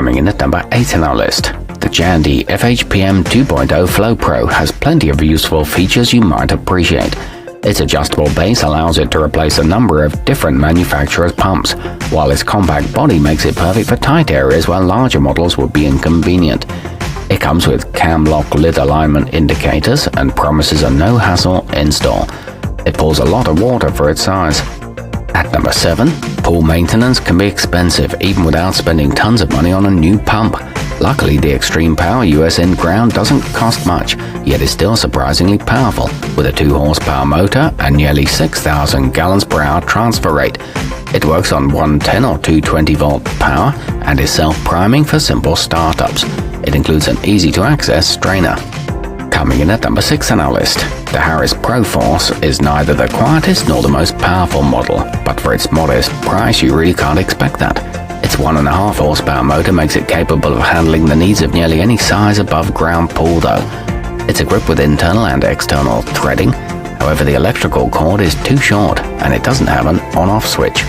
Coming in at number 8 on our list, the Jandy FHPM 2.0 Flow Pro has plenty of useful features you might appreciate. Its adjustable base allows it to replace a number of different manufacturers' pumps, while its compact body makes it perfect for tight areas where larger models would be inconvenient. It comes with cam lock lid alignment indicators and promises a no-hassle install. It pulls a lot of water for its size. At number 7, pool maintenance can be expensive even without spending tons of money on a new pump. Luckily, the extreme power USN Ground doesn't cost much, yet is still surprisingly powerful, with a 2-horsepower motor and nearly 6,000 gallons per hour transfer rate. It works on 110 or 220-volt power and is self-priming for simple startups. It includes an easy-to-access strainer. Coming in at number 6 on our list, the Harris Pro Force is neither the quietest nor the most powerful model, but for its modest price you really can't expect that. Its 1.5 horsepower motor makes it capable of handling the needs of nearly any size above ground pool though. It's equipped with internal and external threading, however the electrical cord is too short and it doesn't have an on-off switch.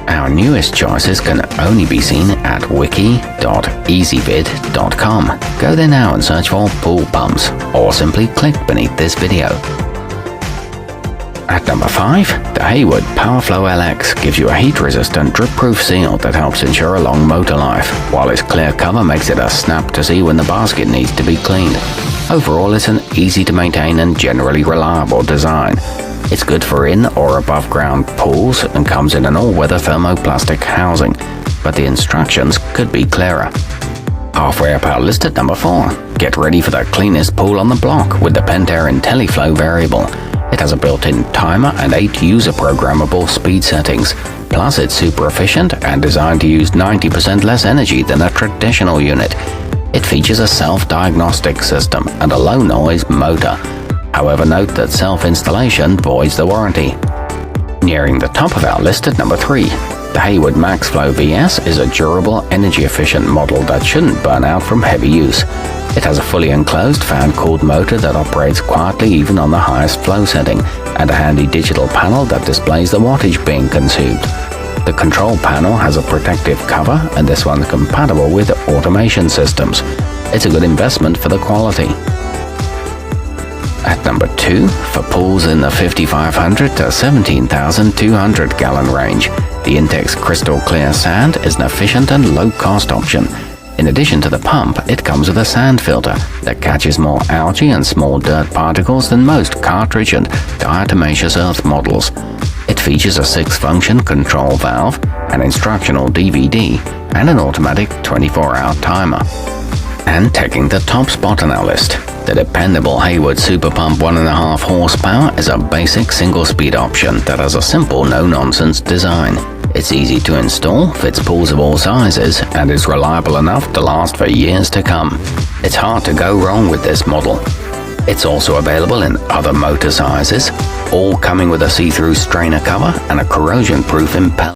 Our newest choices can only be seen at wiki.easyvid.com. Go there now and search for pool pumps, or simply click beneath this video. At number 5, the Heywhat Powerflow LX gives you a heat-resistant drip-proof seal that helps ensure a long motor life, while its clear cover makes it a snap to see when the basket needs to be cleaned. Overall, it's an easy-to-maintain and generally reliable design. It's good for in or above ground pools and comes in an all-weather thermoplastic housing, but the instructions could be clearer. Halfway up our list at number 4, get ready for the cleanest pool on the block with the Pentarantella Flow variable. It has a built-in timer and 8 user-programmable speed settings, plus it's super efficient and designed to use 90% less energy than a traditional unit. It features a self-diagnostic system and a low-noise motor. However, note that self-installation voids the warranty. Nearing the top of our list at number 3, the Hayward Max Flow VS is a durable, energy-efficient model that shouldn't burn out from heavy use. It has a fully enclosed fan-cooled motor that operates quietly even on the highest flow setting, and a handy digital panel that displays the wattage being consumed. The control panel has a protective cover, and this one's compatible with automation systems. It's a good investment for the quality. At number 2, for pools in the 5,500 to 17,200 gallon range, the Intex Crystal Clear Sand is an efficient and low-cost option. In addition to the pump, it comes with a sand filter that catches more algae and small dirt particles than most cartridge and diatomaceous earth models. It features a 6-function control valve, an instructional DVD, and an automatic 24-hour timer. And taking the top spot on our list, the dependable Heywhat Super Pump 1.5 horsepower is a basic single-speed option that has a simple, no-nonsense design. It's easy to install, fits pools of all sizes, and is reliable enough to last for years to come. It's hard to go wrong with this model. It's also available in other motor sizes, all coming with a see-through strainer cover and a corrosion-proof impeller.